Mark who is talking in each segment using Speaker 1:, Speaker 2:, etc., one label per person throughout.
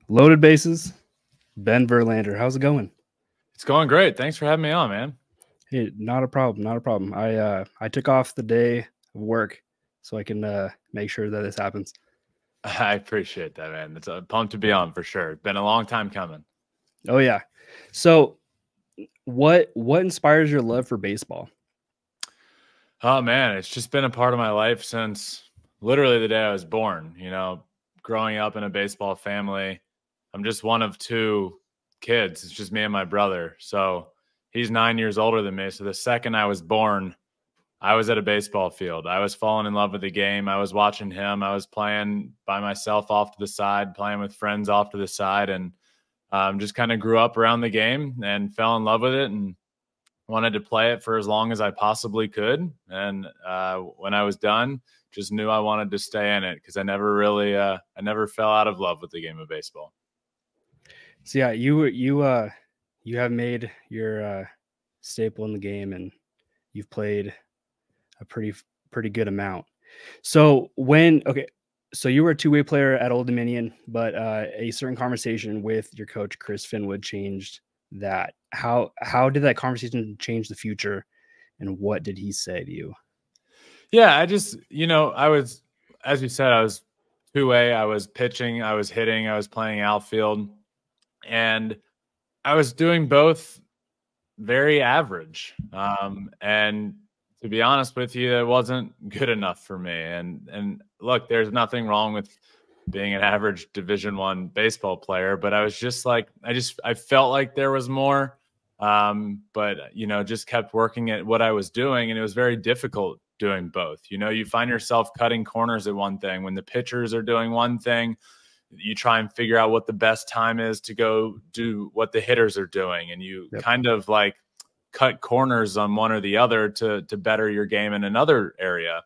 Speaker 1: Loaded bases, Ben Verlander. How's it going?
Speaker 2: It's going great. Thanks for having me on, man.
Speaker 1: Hey, not a problem. Not a problem. I took off the day of work so I can make sure that this happens.
Speaker 2: I appreciate that, man. It's a pumped to be on for sure. Been a long time coming.
Speaker 1: Oh yeah. So what inspires your love for baseball?
Speaker 2: Oh man, it's just been a part of my life since literally the day I was born. Growing up in a baseball family, I'm just one of two kids. It's just me and my brother. So he's 9 years older than me. So the second I was born, I was at a baseball field. I was falling in love with the game. I was watching him. I was playing by myself off to the side, playing with friends off to the side, and just kind of grew up around the game and fell in love with it and wanted to play it for as long as I possibly could. And when I was done, just knew I wanted to stay in it because I never fell out of love with the game of baseball.
Speaker 1: So yeah, you have made your staple in the game, and you've played a pretty good amount. So so you were a two-way player at Old Dominion, but a certain conversation with your coach Chris Finwood changed that. How did that conversation change the future, and what did he say to you?
Speaker 2: Yeah, I was, as you said, I was two-way. I was pitching, I was hitting, I was playing outfield, and I was doing both very average. And to be honest with you, it wasn't good enough for me. And look, there's nothing wrong with being an average Division I baseball player, but I was just like, I felt like there was more. But just kept working at what I was doing, and it was very difficult doing both. You find yourself cutting corners at one thing when the pitchers are doing one thing. You try and figure out what the best time is to go do what the hitters are doing, and you kind of like cut corners on one or the other to better your game in another area.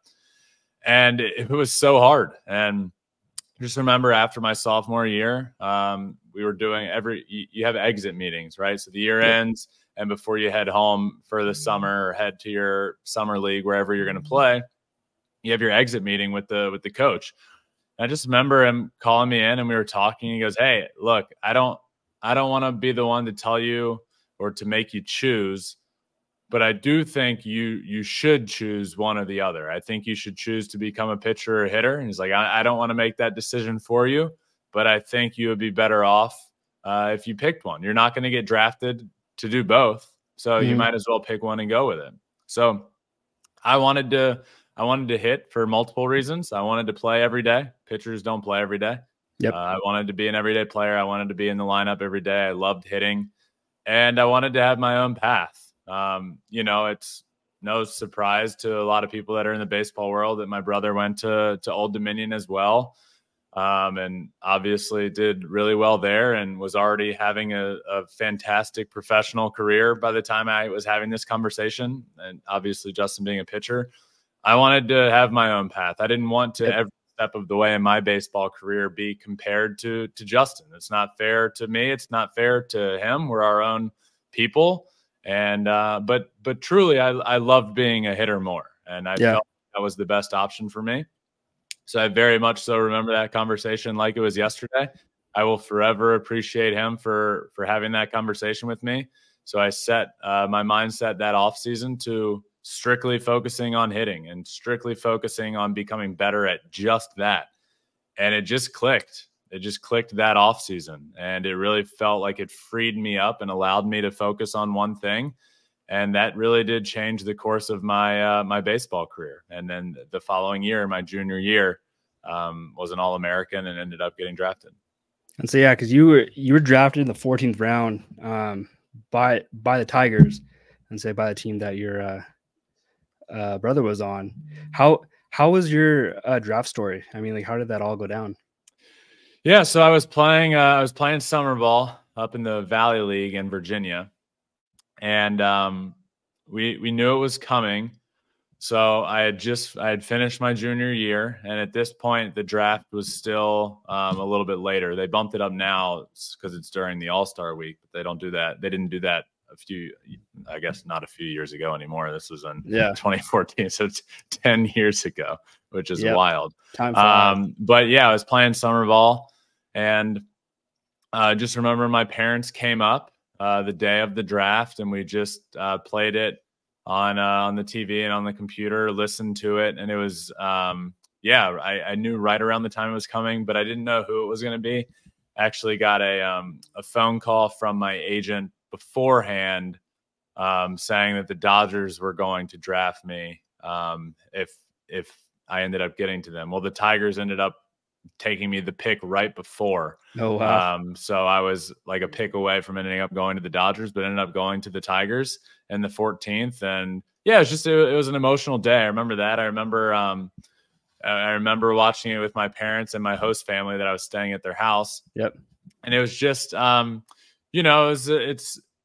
Speaker 2: And it was so hard. And just remember, after my sophomore year, we were doing you have exit meetings, right? So the year ends, and before you head home for the summer or head to your summer league, wherever you're going to play, you have your exit meeting with the coach. And I just remember him calling me in, and we were talking. He goes, "Hey, look, I don't want to be the one to tell you or to make you choose, but I do think you should choose one or the other. I think you should choose to become a pitcher or a hitter." And he's like, I don't want to make that decision for you, but I think you would be better off if you picked one. You're not going to get drafted to do both, so you might as well pick one and go with it. So I wanted to hit for multiple reasons. I wanted to play every day. Pitchers don't play every day.
Speaker 1: Yep.
Speaker 2: I wanted to be an everyday player. I wanted to be in the lineup every day. I loved hitting, and I wanted to have my own path. It's no surprise to a lot of people that are in the baseball world that my brother went to Old Dominion as well. And obviously did really well there and was already having a fantastic professional career by the time I was having this conversation. And obviously Justin being a pitcher, I wanted to have my own path. I didn't want to every step of the way in my baseball career be compared to Justin. It's not fair to me. It's not fair to him. We're our own people. And but truly, I loved being a hitter more, and I felt that was the best option for me. So I very much so remember that conversation like it was yesterday. I will forever appreciate him for having that conversation with me. So I set my mindset that off season to strictly focusing on hitting and strictly focusing on becoming better at just that, and it just clicked. It just clicked that off season, and it really felt like it freed me up and allowed me to focus on one thing. And that really did change the course of my my baseball career. And then the following year, my junior year, was an All-American and ended up getting drafted.
Speaker 1: And so yeah, because you were drafted in the 14th round by the Tigers, and say by the team that your brother was on. How was your draft story? I mean, like, how did that all go down?
Speaker 2: Yeah, so I was playing summer ball up in the Valley League in Virginia, and we knew it was coming. So I had finished my junior year, and at this point, the draft was still a little bit later. They bumped it up now because it's during the All-Star week, but they don't do that. They didn't do that I guess not a few years ago anymore. This was in 2014, so it's 10 years ago, which is wild.
Speaker 1: Time flies.
Speaker 2: But yeah, I was playing summer ball, and I just remember my parents came up the day of the draft, and we just played it on the TV and on the computer, listened to it, and it was yeah, I knew right around the time it was coming, but I didn't know who it was going to be. I actually got a phone call from my agent beforehand saying that the Dodgers were going to draft me if I ended up getting to them. Well, the Tigers ended up taking me the pick right before.
Speaker 1: Oh, wow.
Speaker 2: So I was like a pick away from ending up going to the Dodgers, but ended up going to the Tigers in the 14th. And yeah, it was an emotional day. I remember that. I remember watching it with my parents and my host family that I was staying at their house.
Speaker 1: Yep.
Speaker 2: And it was just,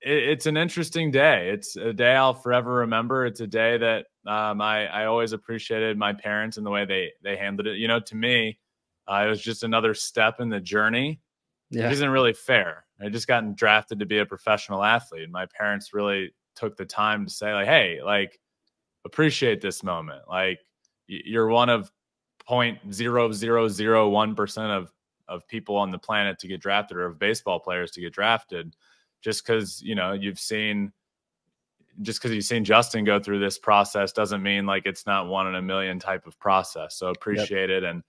Speaker 2: it's an interesting day. It's a day I'll forever remember. It's a day that I always appreciated my parents and the way they handled it. To me, it was just another step in the journey, which isn't really fair. I just gotten drafted to be a professional athlete. And my parents really took the time to say, like, hey, like, appreciate this moment. Like, you're one of 0.0001% of people on the planet to get drafted, or of baseball players to get drafted. Just because you've seen Justin go through this process doesn't mean like it's not one in a million type of process. So appreciate it. And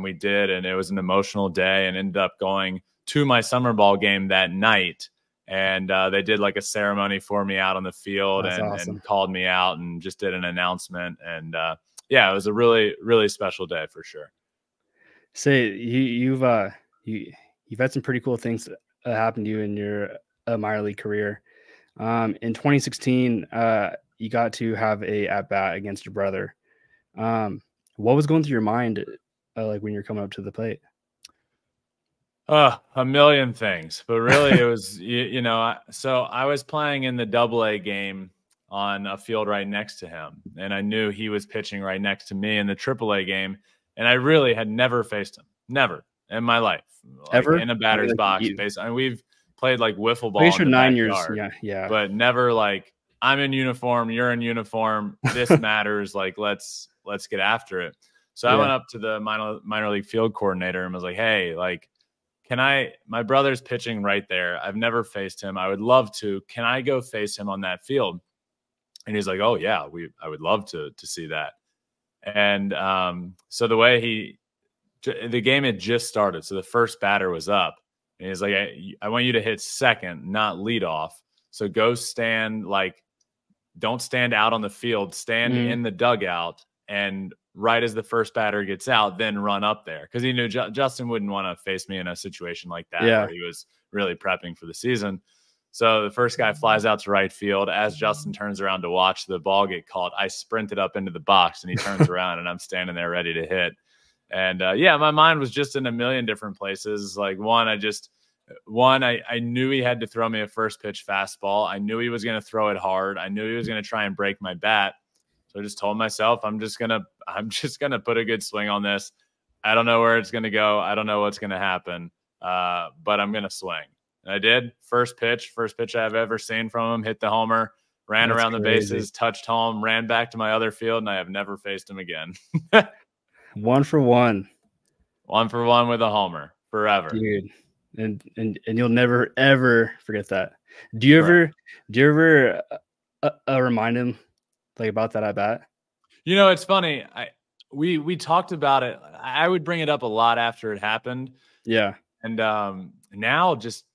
Speaker 2: we did, and it was an emotional day, and ended up going to my summer ball game that night. And they did like a ceremony for me out on the field.
Speaker 1: That's
Speaker 2: and,
Speaker 1: awesome.
Speaker 2: and called me out and just did an announcement. And yeah, it was a really, really special day for sure.
Speaker 1: Say you've had some pretty cool things happen to you in your minor league career. In 2016, you got to have a at bat against your brother. What was going through your mind, like when you're coming up to the plate?
Speaker 2: A million things, but really it was, so I was playing in the AA game on a field right next to him, and I knew he was pitching right next to me in the AAA game, and I really had never faced him, never in my life,
Speaker 1: Ever
Speaker 2: in a batter's box. Basically, we've played like wiffle ball in the
Speaker 1: 9 years,
Speaker 2: backyard,
Speaker 1: yeah,
Speaker 2: but never like, I'm in uniform, you're in uniform, this matters, like let's get after it. So I went up to the minor league field coordinator and was like, hey, like, my brother's pitching right there. I've never faced him. I would love to. Can I go face him on that field? And he's like, oh yeah, I would love to see that. And so the way the game had just started. So the first batter was up, and he's like, I want you to hit second, not lead off. So go stand, like, don't stand out on the field, stand in the dugout, and right as the first batter gets out, then run up there. Because he knew Justin wouldn't want to face me in a situation like that where he was really prepping for the season. So the first guy flies out to right field. As Justin turns around to watch the ball get called, I sprinted up into the box, and he turns around, and I'm standing there ready to hit. And yeah, my mind was just in a million different places. Like I knew he had to throw me a first pitch fastball. I knew he was going to throw it hard. I knew he was going to try and break my bat. So I just told myself, I'm just gonna put a good swing on this. I don't know where it's gonna go. I don't know what's gonna happen, but I'm gonna swing. And I did. First pitch I've ever seen from him. Hit the homer, ran around the bases, touched home, ran back to my other field, and I have never faced him again.
Speaker 1: 1 for 1. 1
Speaker 2: for 1 with a homer forever,
Speaker 1: dude. And you'll never ever forget that. Do you ever remind him like about that at bat?
Speaker 2: It's funny. We talked about it. I would bring it up a lot after it happened.
Speaker 1: Yeah.
Speaker 2: And now just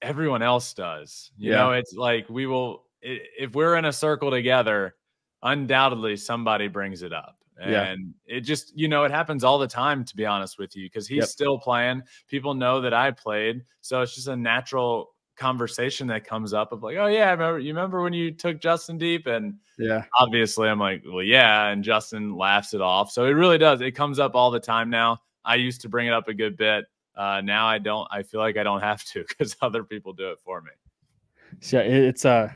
Speaker 2: everyone else does. You know, it's like if we're in a circle together, undoubtedly somebody brings it up. And it just, it happens all the time, to be honest with you, because he's still playing. People know that I played. So it's just a natural conversation that comes up of like, oh yeah, you remember when you took Justin deep? And obviously I'm like, well, yeah. And Justin laughs it off. So it really does. It comes up all the time now. I used to bring it up a good bit. Now I don't. I feel like I don't have to, because other people do it for me.
Speaker 1: So it's I'd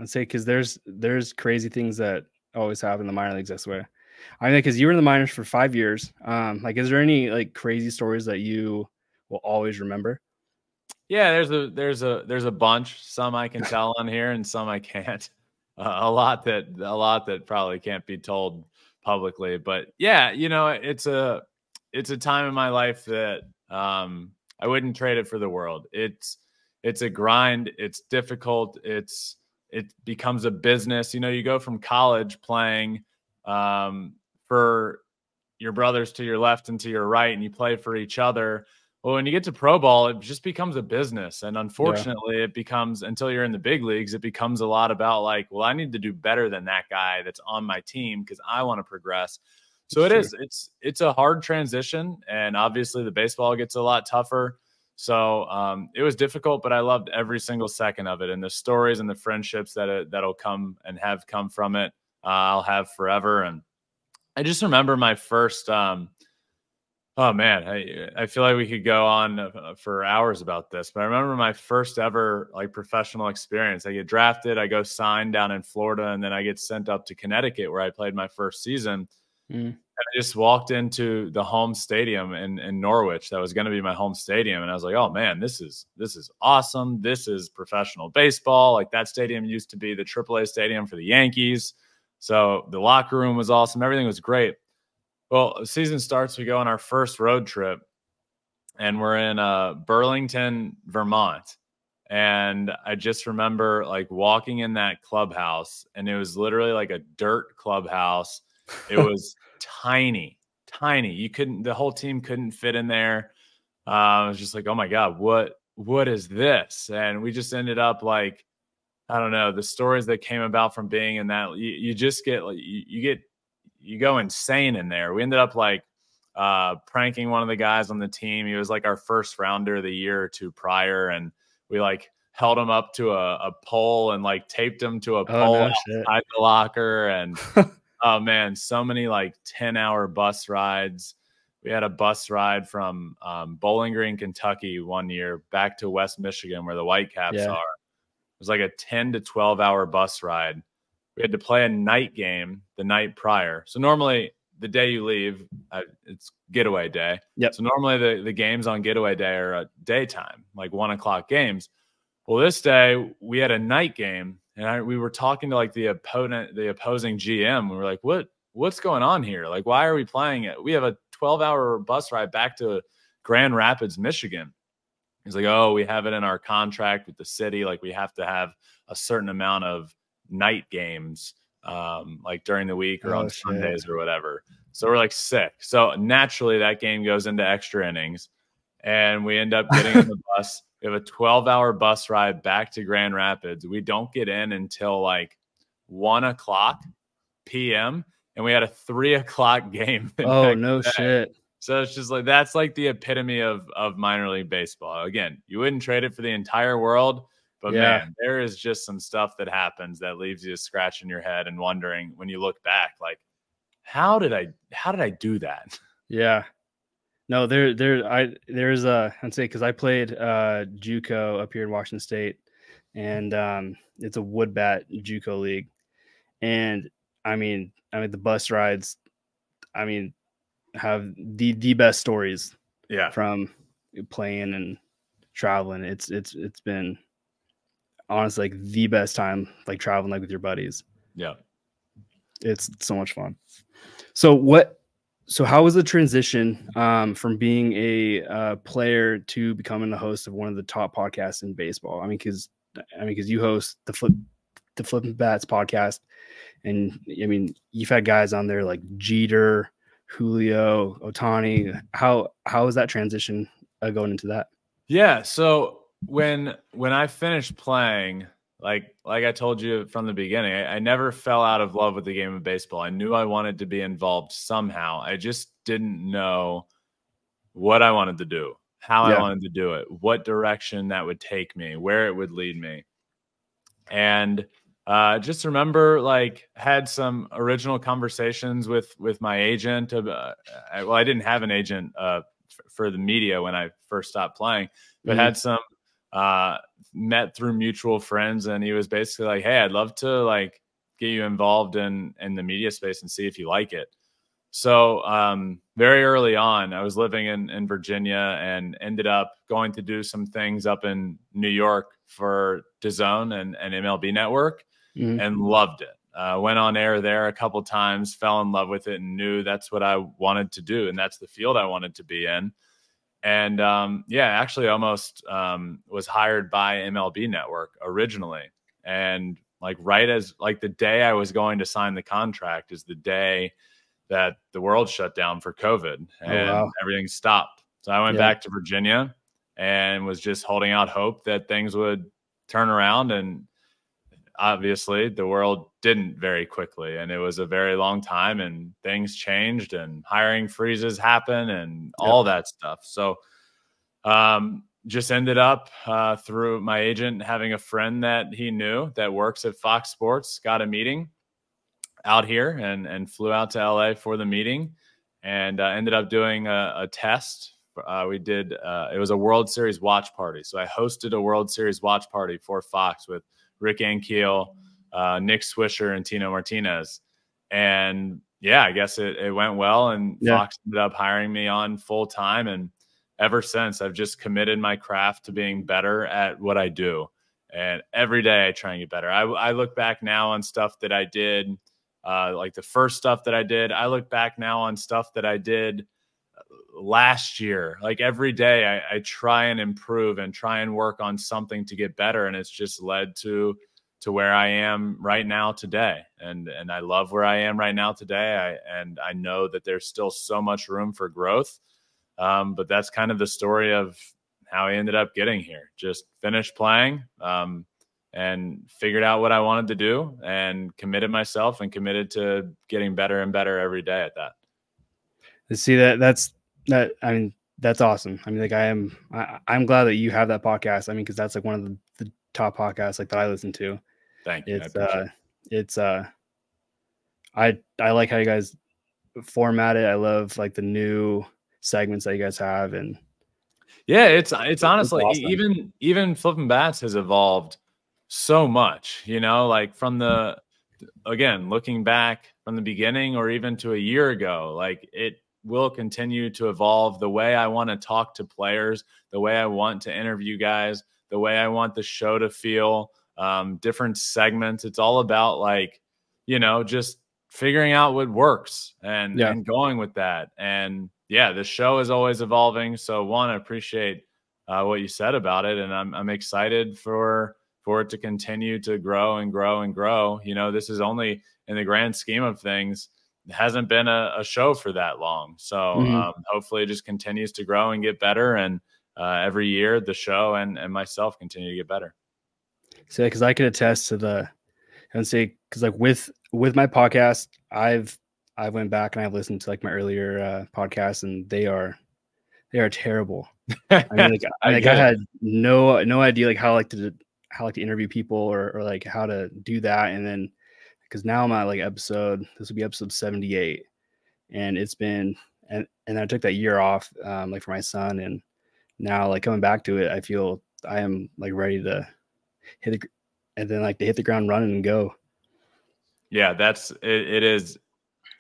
Speaker 1: say, because there's crazy things that always happen in the minor leagues. I swear. I mean, because you were in the minors for 5 years. Like, is there any like crazy stories that you will always remember?
Speaker 2: Yeah, there's a bunch. Some I can tell on here, and some I can't. A lot that probably can't be told publicly. But yeah, it's a time in my life that I I wouldn't trade it for the world. It's a grind. It's difficult. It becomes a business. You go from college playing for your brothers to your left and to your right, and you play for each other. Well, when you get to pro ball, it just becomes a business. And unfortunately, it becomes, until you're in the big leagues, it becomes a lot about like, well, I need to do better than that guy that's on my team because I want to progress. So it's a hard transition. And obviously the baseball gets a lot tougher. So it was difficult, but I loved every single second of it. And the stories and the friendships that'll come and have come from it, I'll have forever. And I just remember my first oh man, I feel like we could go on for hours about this, but I remember my first ever like professional experience. I get drafted, I go sign down in Florida, and then I get sent up to Connecticut where I played my first season. And I just walked into the home stadium in Norwich. That was going to be my home stadium. And I was like, oh man, this is awesome. This is professional baseball. Like that stadium used to be the AAA stadium for the Yankees. So the locker room was awesome. Everything was great. Well, the season starts, we go on our first road trip, and we're in Burlington, Vermont. And I just remember like walking in that clubhouse, and it was literally like a dirt clubhouse. It was tiny. The whole team couldn't fit in there. I was just like, oh my God, what is this? And we just ended up like, I don't know, the stories that came about from being in that, you just get like, you go insane in there. We ended up like pranking one of the guys on the team. He was like our first rounder the year or two prior. And we like held him up to a pole and like taped him to a pole outside the locker. And oh man, so many like 10-hour bus rides. We had a bus ride from Bowling Green, Kentucky one year back to West Michigan where the Whitecaps are. It was like a 10 to 12-hour bus ride. We had to play a night game the night prior. So normally the day you leave, it's getaway day. So normally the games on getaway day are at daytime, like 1 o'clock games. Well, this day we had a night game, and we were talking to like the opposing GM. We were like, what's going on here? Like, why are we playing it? We have a 12-hour bus ride back to Grand Rapids, Michigan. He's like, oh, we have it in our contract with the city. Like we have to have a certain amount of night games like during the week or on Sundays or whatever. So we're like sick. So naturally that game goes into extra innings, and we end up getting on the bus. We have a 12-hour bus ride back to Grand Rapids. We don't get in until like 1 o'clock p.m. and we had a 3 o'clock game.
Speaker 1: Oh, no shit.
Speaker 2: So it's just like, that's like the epitome of minor league baseball. Again, you wouldn't trade it for the entire world. But man, there is just some stuff that happens that leaves you scratching your head and wondering when you look back, like, how did I do that? Yeah.
Speaker 1: No, there's I'd say, because I played JUCO up here in Washington State, and it's a wood bat JUCO league. And I mean the bus rides, have the best stories from playing and traveling. It's been honestly like the best time, like traveling like with your buddies. It's so much fun. So how was the transition from being a player to becoming the host of one of the top podcasts in baseball? Because you host the Flippin Bats podcast, and you've had guys on there like Jeter, Julio, Ohtani. How was that transition going into that?
Speaker 2: Yeah, so when I finished playing, like I told you from the beginning, I never fell out of love with the game of baseball. I knew I wanted to be involved somehow. I just didn't know what I wanted to do, how I wanted to do it, what direction that would take me, where it would lead me. And just remember, like, had some original conversations with my agent. I didn't have an agent for the media when I first stopped playing, but had some met through mutual friends, and he was basically like, hey, I'd love to like get you involved in the media space and see if you like it. So very early on, I was living in Virginia and ended up going to do some things up in New York for DAZN and MLB Network, and loved it. Went on air there a couple times, fell in love with it, and knew that's what I wanted to do, and that's the field I wanted to be in. And yeah, actually almost was hired by MLB Network originally. And like right as like the day I was going to sign the contract is the day that the world shut down for COVID
Speaker 1: Oh,
Speaker 2: and
Speaker 1: wow.
Speaker 2: everything stopped. So I went
Speaker 1: Yeah.
Speaker 2: back to Virginia and was just holding out hope that things would turn around. And obviously the world didn't very quickly, and it was a very long time, and things changed and hiring freezes happen and
Speaker 1: Yep.
Speaker 2: all that stuff. So just ended up through my agent having a friend that he knew that works at Fox Sports, got a meeting out here and flew out to LA for the meeting, and ended up doing a test. We did, it was a World Series watch party. So I hosted a World Series watch party for Fox with Rick Ankiel, Nick Swisher, and Tino Martinez. And yeah, I guess it went well, and Fox ended up hiring me on full time. And ever since, I've just committed my craft to being better at what I do. And every day I try and get better. I look back now on stuff that I did, like the first stuff that I did. I look back now on stuff that I did last year. Like every day I try and improve and try and work on something to get better. And it's just led to where I am right now today. And I love where I am right now today. And I know that there's still so much room for growth. But that's kind of the story of how I ended up getting here. Just finished playing, and figured out what I wanted to do and committed myself and committed to getting better and better every day at that.
Speaker 1: See I mean, that's awesome. I mean, like I'm glad that you have that podcast. I mean, cause that's like one of the top podcasts like that I listen to.
Speaker 2: Thank you.
Speaker 1: I like how you guys format it. I love like the new segments that you guys have. And
Speaker 2: yeah, it's honestly
Speaker 1: awesome.
Speaker 2: even Flippin' Bats has evolved so much, like from again, looking back from the beginning or even to a year ago, like it will continue to evolve the way I want to talk to players, the way I want to interview guys, the way I want the show to feel, different segments. It's all about like, just figuring out what works and going with that. And yeah, the show is always evolving. So I appreciate what you said about it. And I'm excited for it to continue to grow and grow and grow. This is only in the grand scheme of things, it hasn't been a show for that long. So hopefully it just continues to grow and get better. And every year the show and myself continue to get better.
Speaker 1: So, cause I could attest to cause like with my podcast, I've went back and I've listened to like my earlier podcasts, and they are terrible. I mean, I had no idea like how to interview people or like how to do that. And then because now I'm at like this will be episode 78, and it's been and I took that year off like for my son, and now like coming back to it, I feel I am like ready to hit the ground running and go.
Speaker 2: Yeah,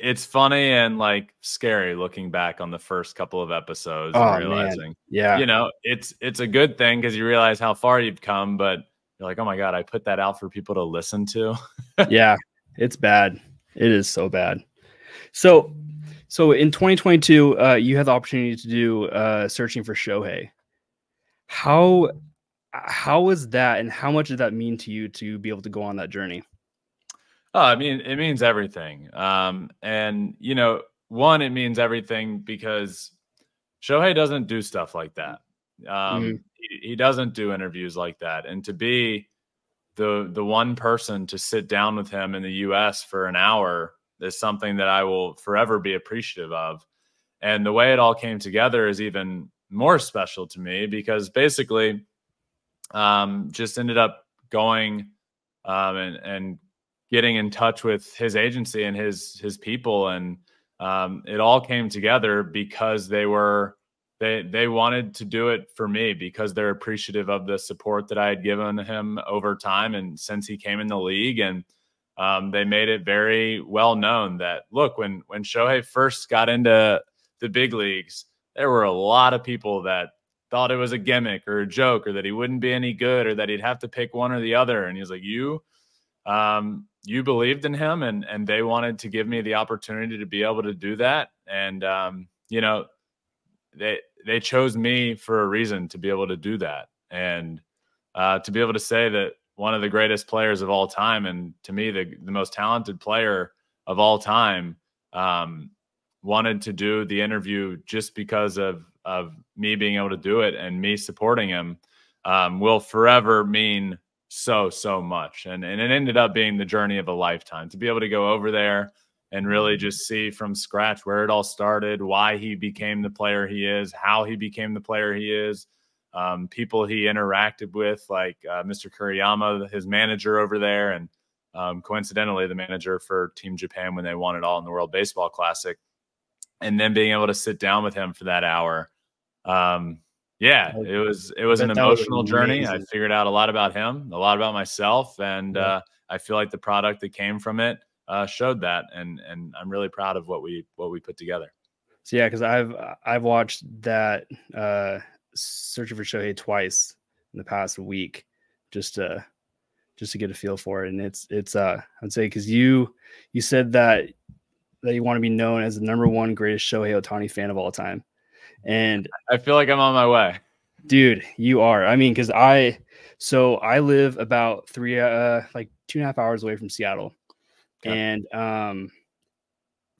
Speaker 2: it's funny and like scary looking back on the first couple of episodes and realizing,
Speaker 1: man. Yeah,
Speaker 2: it's a good thing because you realize how far you've come, but you're like, oh my God, I put that out for people to listen to.
Speaker 1: Yeah, it's bad. It is so bad. So in 2022, you had the opportunity to do searching for Shohei. How was that, and how much did that mean to you to be able to go on that journey?
Speaker 2: Oh, I mean, it means everything. And one, it means everything because Shohei doesn't do stuff like that. He doesn't do interviews like that. And to be the one person to sit down with him in the US for an hour is something that I will forever be appreciative of. And the way it all came together is even more special to me because basically just ended up going and getting in touch with his agency and his people. And it all came together because they wanted to do it for me because they're appreciative of the support that I had given him over time and since he came in the league. And they made it very well known that, look, when Shohei first got into the big leagues, there were a lot of people that thought it was a gimmick or a joke or that he wouldn't be any good or that he'd have to pick one or the other. And he was like, you believed in him and they wanted to give me the opportunity to be able to do that. And, they chose me for a reason to be able to do that. And to be able to say that one of the greatest players of all time, and to me, the most talented player of all time, wanted to do the interview just because of me being able to do it and me supporting him, will forever mean so much. And it ended up being the journey of a lifetime to be able to go over there and really just see from scratch where it all started, why he became the player he is, how he became the player he is, people he interacted with, like Mr. Kuriyama, his manager over there, and coincidentally the manager for Team Japan when they won it all in the World Baseball Classic. And then being able to sit down with him for that hour. Yeah, it was an emotional journey. I figured out a lot about him, a lot about myself, and I feel like the product that came from it showed that, and I'm really proud of what we put together.
Speaker 1: So yeah, because I've watched that Searching for Shohei twice in the past week, just to get a feel for it, and it's I'd say because you said that you want to be known as the #1 greatest Shohei Ohtani fan of all time. And
Speaker 2: I feel like I'm on my way.
Speaker 1: Dude, you are. I mean, because I live about 2.5 hours away from Seattle. Okay. And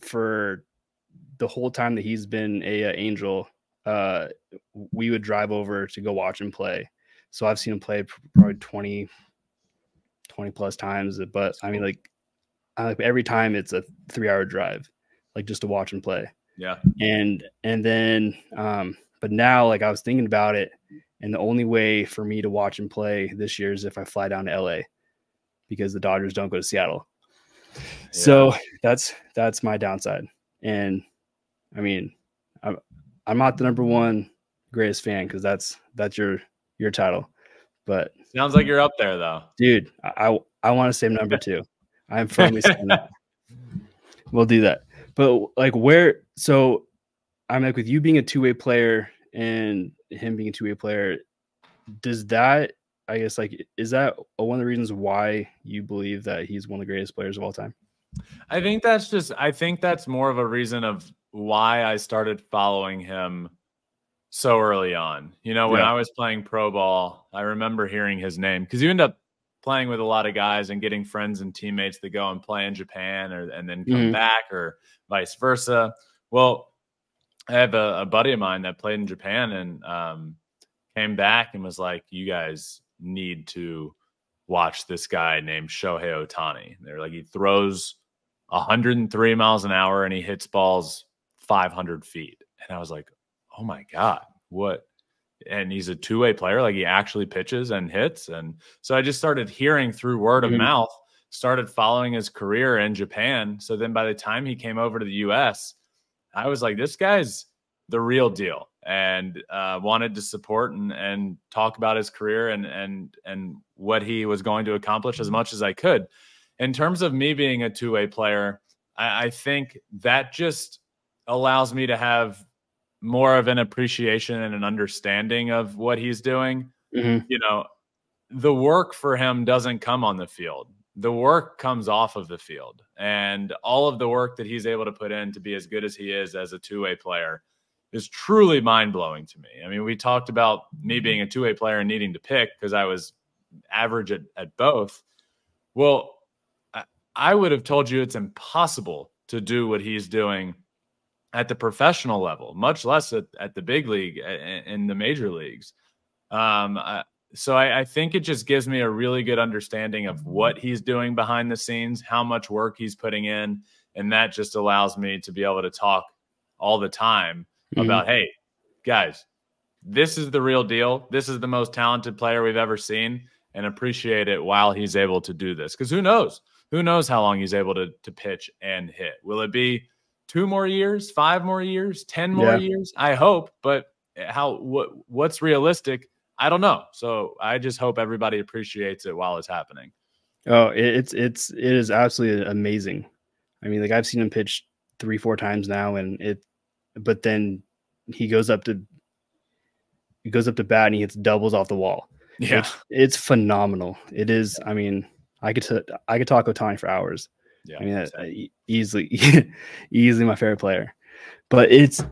Speaker 1: for the whole time that he's been a Angel, we would drive over to go watch him play. So I've seen him play probably 20 plus times. But I mean, like every time it's a 3-hour drive, like just to watch him play.
Speaker 2: Yeah.
Speaker 1: And then but now, like, I was thinking about it, and the only way for me to watch him play this year is if I fly down to LA, because the Dodgers don't go to Seattle. Yeah. So that's my downside. And I mean, I'm not the #1 greatest fan, because that's your title. But
Speaker 2: sounds like you're up there though.
Speaker 1: Dude, I want to say #2. I'm firmly saying that. We'll do that. But like, so I'm like, with you being a two-way player and him being a two-way player, does that, I guess, like, is that one of the reasons why you believe that he's one of the greatest players of all time?
Speaker 2: I think that's more of a reason of why I started following him so early on. You know, when I was playing pro ball, I remember hearing his name, because you end up playing with a lot of guys and getting friends and teammates that go and play in Japan and then come back, or vice versa. Well, I have a buddy of mine that played in Japan and came back and was like, you guys need to watch this guy named Shohei Ohtani. They're like, he throws 103 miles an hour and he hits balls 500 feet. And I was like, oh my God, what? And he's a two-way player. Like, he actually pitches and hits. And so I just started hearing through word of mouth, started following his career in Japan. So then by the time he came over to the US, I was like, this guy's the real deal, and wanted to support and talk about his career and what he was going to accomplish as much as I could. In terms of me being a two-way player, I think that just allows me to have more of an appreciation and an understanding of what he's doing. You know, the work for him doesn't come on the field. The work comes off of the field, and all of the work that he's able to put in to be as good as he is as a two-way player is truly mind-blowing to me. I mean, we talked about me being a two-way player and needing to pick because I was average at both. Well, I would have told you it's impossible to do what he's doing at the professional level, much less at the big league, in the major leagues. So I think it just gives me a really good understanding of what he's doing behind the scenes, how much work he's putting in. And that just allows me to be able to talk all the time about, hey, guys, this is the real deal. This is the most talented player we've ever seen, and appreciate it while he's able to do this. Because who knows? Who knows how long he's able to pitch and hit? Will it be 2 more years, 5 more years, 10 more years? I hope, but what's realistic? I don't know. So I just hope everybody appreciates it while it's happening.
Speaker 1: Oh, it is absolutely amazing. I mean, like, I've seen him pitch 3-4 times now, but then he goes up to bat and he hits doubles off the wall.
Speaker 2: Yeah,
Speaker 1: it's phenomenal. It is. I mean, I could talk Ohtani for hours.
Speaker 2: Yeah,
Speaker 1: I mean, exactly. easily my favorite player. But it's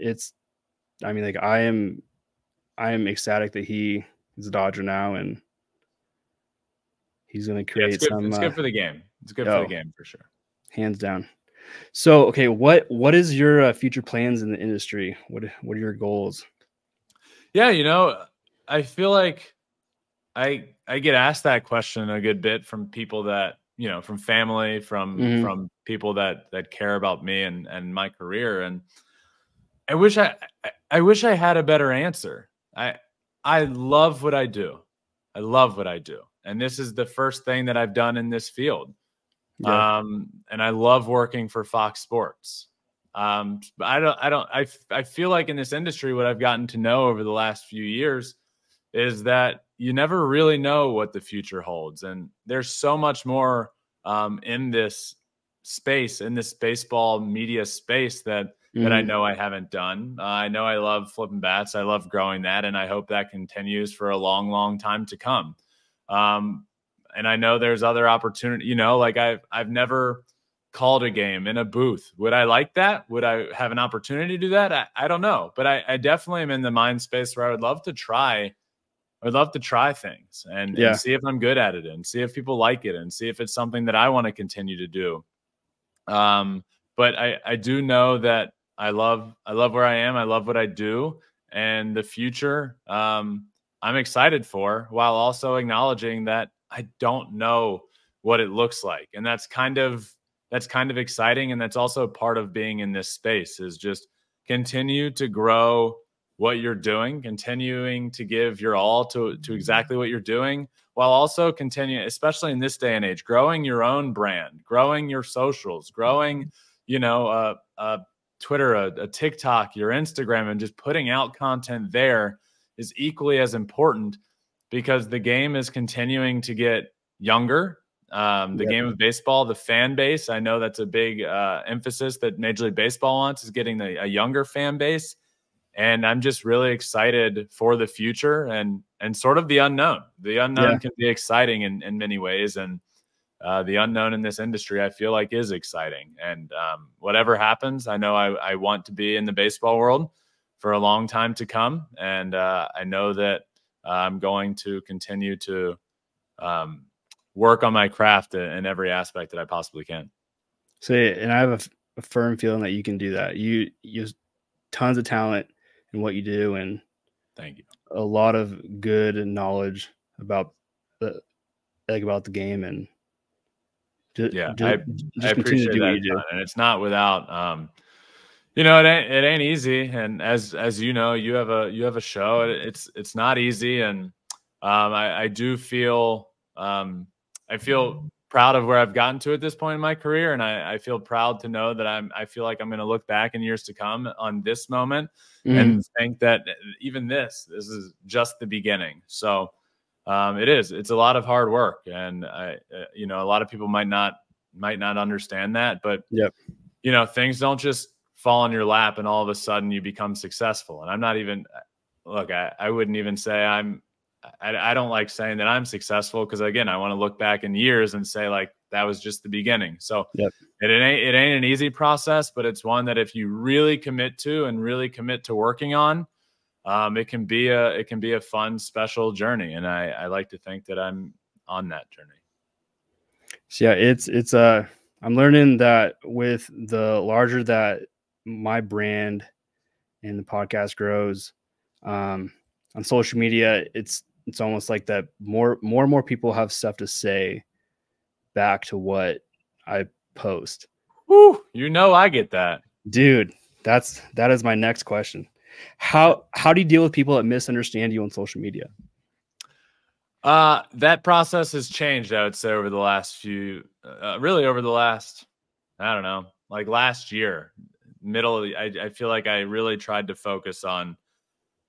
Speaker 1: I mean, like I am ecstatic that he is a Dodger now, and he's going to create some.
Speaker 2: It's good for the game. It's good for the game for sure.
Speaker 1: Hands down. So, okay, what is your future plans in the industry? What are your goals?
Speaker 2: Yeah, you know, I feel like I get asked that question a good bit from people that, you know, from family, from people that care about me and my career. And I wish I had a better answer. I love what I do. I love what I do. And this is the first thing that I've done in this field.
Speaker 1: Yeah.
Speaker 2: And I love working for Fox Sports. I feel like in this industry, what I've gotten to know over the last few years is that you never really know what the future holds. And there's so much more in this space, in this baseball media space that I know I haven't done. I know I love flipping bats. I love growing that. And I hope that continues for a long, long time to come. And I know there's other opportunity, you know, like I've never called a game in a booth. Would I like that? Would I have an opportunity to do that? I don't know, but I definitely am in the mind space where I would love to try things and see if I'm good at it and see if people like it and see if it's something that I want to continue to do. But I do know that I love where I am. I love what I do, and the future I'm excited for, while also acknowledging that I don't know what it looks like. And that's kind of exciting. And that's also part of being in this space, is just continue to grow what you're doing, continuing to give your all to exactly what you're doing, while also continue, especially in this day and age, growing your own brand, growing your socials, growing, you know, Twitter, a TikTok, your Instagram, and just putting out content there is equally as important, because the game is continuing to get younger. The game of baseball, the fan base, I know that's a big emphasis that Major League Baseball wants, is getting a younger fan base. And I'm just really excited for the future and sort of the unknown. The unknown can be exciting in many ways. And the unknown in this industry, I feel like, is exciting. And whatever happens, I know I want to be in the baseball world for a long time to come. And I know that I'm going to continue to work on my craft in every aspect that I possibly can.
Speaker 1: So, and I have a firm feeling that you can do that. You use tons of talent in what you do, and
Speaker 2: thank you.
Speaker 1: A lot of good knowledge about the game, and
Speaker 2: I appreciate
Speaker 1: do
Speaker 2: that,
Speaker 1: what you do.
Speaker 2: and it's not without you know, it ain't easy. And as you know, you have a show. It's not easy, and I do feel I feel proud of where I've gotten to at this point in my career, and I feel proud to know that I feel like I'm going to look back in years to come on this moment and think that even this is just the beginning. So it's a lot of hard work, and you know, a lot of people might not understand that, but you know, things don't just fall on your lap and all of a sudden you become successful. And I'm not even, look, I wouldn't even say I don't like saying that I'm successful, because again, I want to look back in years and say, like, that was just the beginning. So it ain't an easy process, but it's one that if you really commit to and really commit to working on, it can be a fun, special journey. And I like to think that I'm on that journey.
Speaker 1: So yeah, I'm learning that with the larger that my brand and the podcast grows, on social media, it's almost like that more and more people have stuff to say back to what I post.
Speaker 2: Woo, you know, I get that,
Speaker 1: dude. That is my next question. How do you deal with people that misunderstand you on social media?
Speaker 2: That process has changed, I would say, over the last over the last, I don't know, like last year, I feel like I really tried to focus on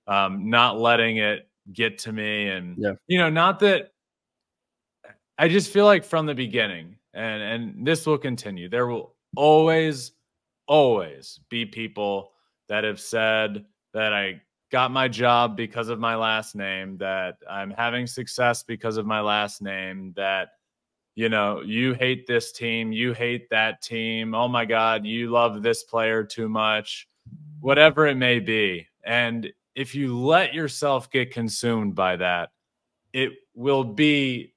Speaker 2: not letting it get to me. And, you know, not that, I just feel like from the beginning, and this will continue, there will always be people that have said that I got my job because of my last name, that I'm having success because of my last name, that, you know, you hate this team, you hate that team, oh my God, you love this player too much. whatever it may be. And if you let yourself get consumed by that, it will be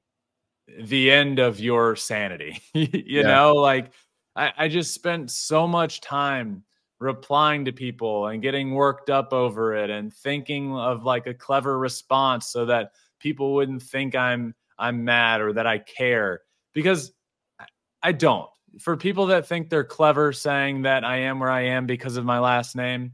Speaker 2: the end of your sanity. You know, like I just spent so much time replying to people and getting worked up over it and thinking of like a clever response so that people wouldn't think I'm mad or that I care, because I don't. For people that think they're clever saying that I am where I am because of my last name,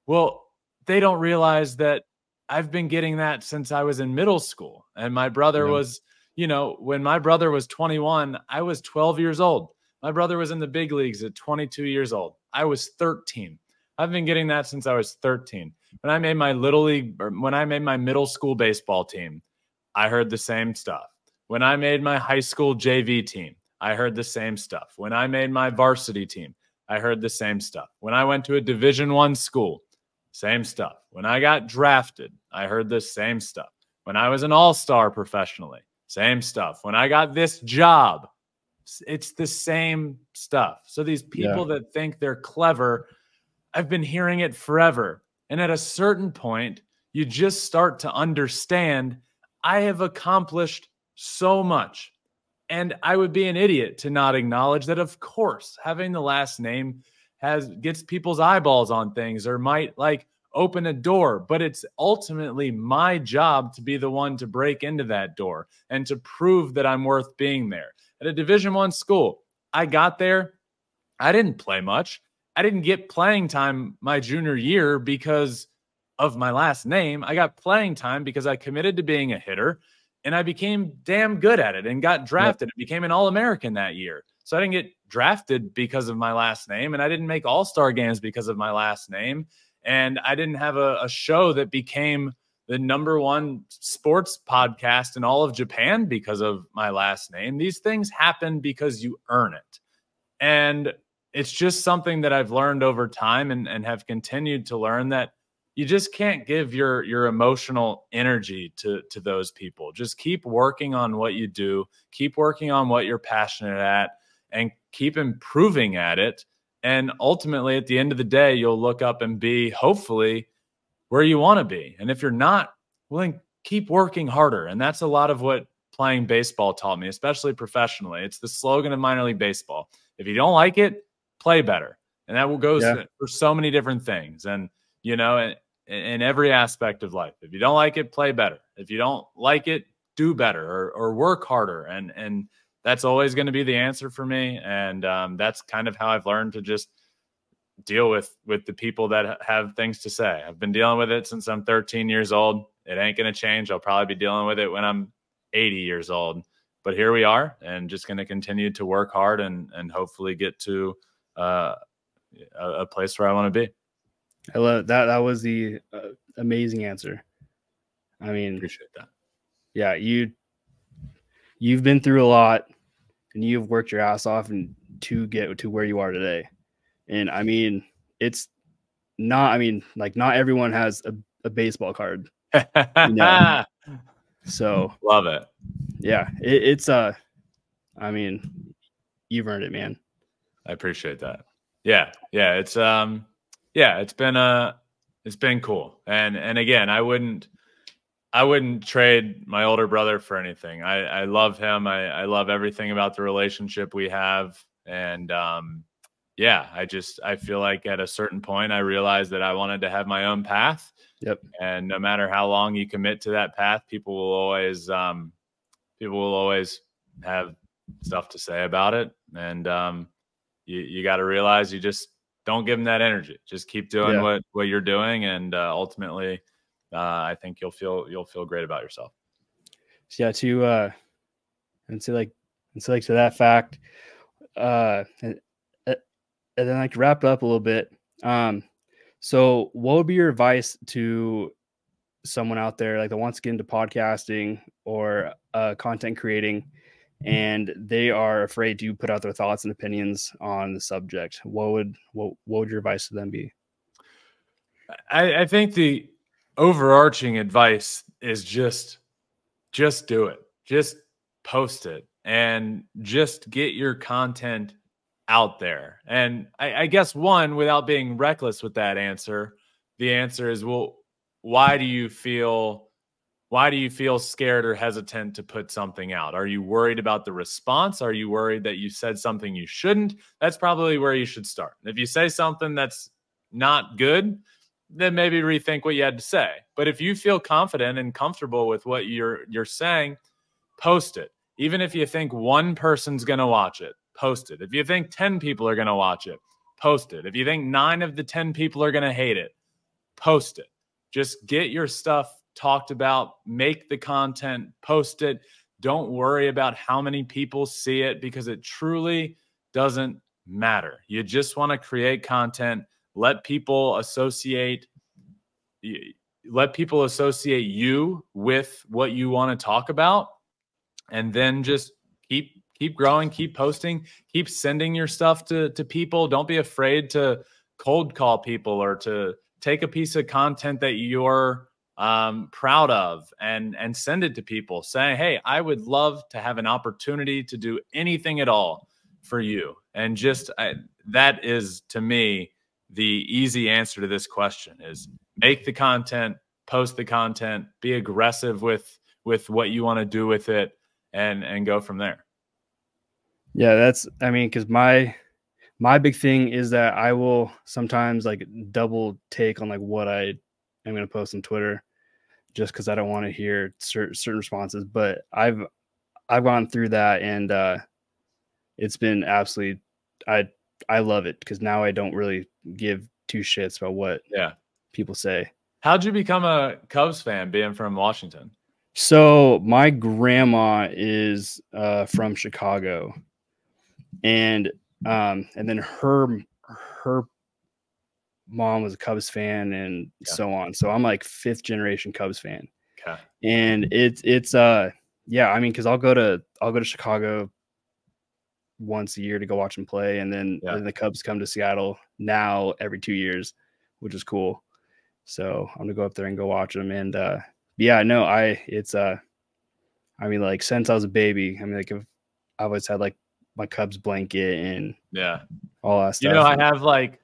Speaker 2: well, they don't realize that I've been getting that since I was in middle school. And my brother was, you know, when my brother was 21, I was 12 years old. My brother was in the big leagues at 22 years old. I was 13. I've been getting that since I was 13. When I made my little league, or when I made my middle school baseball team, I heard the same stuff. When I made my high school JV team, I heard the same stuff. When I made my varsity team, I heard the same stuff. When I went to a Division I school, same stuff. When I got drafted, I heard the same stuff. When I was an all-star professionally, same stuff. When I got this job, it's the same stuff. So these people that think they're clever, I've been hearing it forever. And at a certain point, you just start to understand I have accomplished so much. And I would be an idiot to not acknowledge that, of course, having the last name gets people's eyeballs on things or might like open a door, but it's ultimately my job to be the one to break into that door and to prove that I'm worth being there. At a Division I school, I got there. I didn't play much. I didn't get playing time my junior year because of my last name. I got playing time because I committed to being a hitter and I became damn good at it and got drafted and became an All-American that year. So I didn't get drafted because of my last name, and I didn't make all-star games because of my last name. And I didn't have a show that became the #1 sports podcast in all of Japan because of my last name. These things happen because you earn it. And it's just something that I've learned over time and have continued to learn, that you just can't give your emotional energy to those people. Just keep working on what you do, keep working on what you're passionate at, and keep improving at it. And ultimately, at the end of the day, you'll look up and be, hopefully, where you want to be. And if you're not, well, then keep working harder. And that's a lot of what playing baseball taught me, especially professionally. It's the slogan of minor league baseball. If you don't like it, play better. And that will go for so many different things. And, you know, in every aspect of life, if you don't like it, play better. If you don't like it, do better or work harder. And that's always going to be the answer for me. And that's kind of how I've learned to just deal with the people that have things to say. I've been dealing with it since I'm 13 years old. It ain't going to change. I'll probably be dealing with it when I'm 80 years old. But here we are, and just going to continue to work hard and hopefully get to a place where I want to be.
Speaker 1: I love that. That was the amazing answer. I mean,
Speaker 2: Appreciate that.
Speaker 1: Yeah, you've been through a lot, and you've worked your ass off and to get to where you are today. And I mean, it's not. I mean, like, not everyone has a baseball card. You know? So
Speaker 2: love it.
Speaker 1: Yeah, it's I mean, you've earned it, man.
Speaker 2: I appreciate that. Yeah, it's it's been cool. And again, I wouldn't trade my older brother for anything. I love him. I love everything about the relationship we have. And I feel like at a certain point I realized that I wanted to have my own path.
Speaker 1: Yep. And
Speaker 2: no matter how long you commit to that path, people will always have stuff to say about it. And you got to realize you just don't give them that energy. Just keep doing what you're doing, and ultimately, I think you'll feel great about yourself.
Speaker 1: So yeah, to that fact, and then like to wrap it up a little bit. So what would be your advice to someone out there like that wants to get into podcasting or content creating, and they are afraid to put out their thoughts and opinions on the subject? What would your advice to them be?
Speaker 2: I think the overarching advice is just do it. Just post it and just get your content out there? And I guess one, without being reckless with that answer, the answer is, well, why do you feel scared or hesitant to put something out? Are you worried about the response? Are you worried that you said something you shouldn't? That's probably where you should start. If you say something that's not good, then maybe rethink what you had to say. But if you feel confident and comfortable with what you're saying, post it. Even if you think one person's going to watch it, post it. If you think 10 people are going to watch it, post it. If you think 9 of the 10 people are going to hate it, post it. Just get your stuff talked about, make the content, post it. Don't worry about how many people see it, because it truly doesn't matter. You just want to create content. Let people associate you with what you want to talk about, and then just keep growing, keep posting, keep sending your stuff to people. Don't be afraid to cold call people, or to take a piece of content that you're proud of and send it to people, saying, hey, I would love to have an opportunity to do anything at all for you. And just that is, to me, the easy answer to this question is make the content, post the content, be aggressive with what you want to do with it, and go from there.
Speaker 1: Yeah, because my big thing is that I will sometimes like double take on like what I am going to post on Twitter, just because I don't want to hear certain responses. But I've gone through that, and it's been absolutely, I love it, because now I don't really give two shits about what people say.
Speaker 2: How'd you become a Cubs fan, being from Washington?
Speaker 1: So my grandma is from Chicago, and then her mom was a Cubs fan, and so on. So I'm like 5th generation Cubs fan.
Speaker 2: Okay.
Speaker 1: And it's because I'll go to Chicago once a year to go watch them play, and then the Cubs come to Seattle now every 2 years, which is cool. So I'm gonna go up there and go watch them. And since I was a baby, like I've always had like my Cubs blanket and all that stuff.
Speaker 2: I have like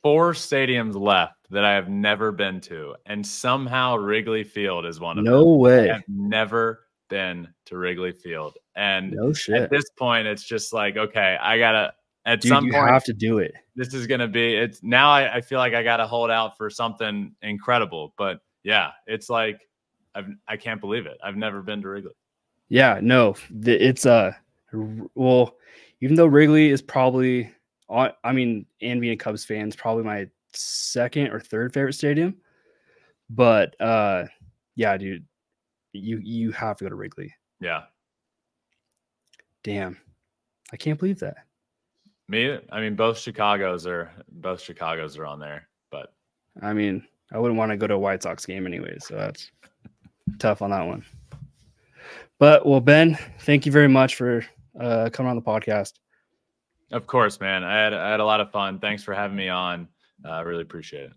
Speaker 2: 4 stadiums left that I have never been to, and somehow Wrigley Field is one of them.
Speaker 1: No way.
Speaker 2: I have never been to Wrigley Field, and
Speaker 1: no shit.
Speaker 2: At this point, it's just like, okay, I gotta.
Speaker 1: You have to do it.
Speaker 2: This is gonna be. It's now. I feel like I gotta hold out for something incredible. But yeah, it's like I can't believe it. I've never been to Wrigley.
Speaker 1: Yeah, no, it's well, even though Wrigley is probably, and being a Cubs fan is probably my 2nd or 3rd favorite stadium. But yeah, dude, you have to go to Wrigley.
Speaker 2: Yeah.
Speaker 1: Damn, I can't believe that.
Speaker 2: Both Chicagos are on there, but
Speaker 1: I wouldn't want to go to a White Sox game anyway, so that's tough on that one. But well, Ben, thank you very much for coming on the podcast.
Speaker 2: Of course, man. I had a lot of fun. Thanks for having me on. I really appreciate it.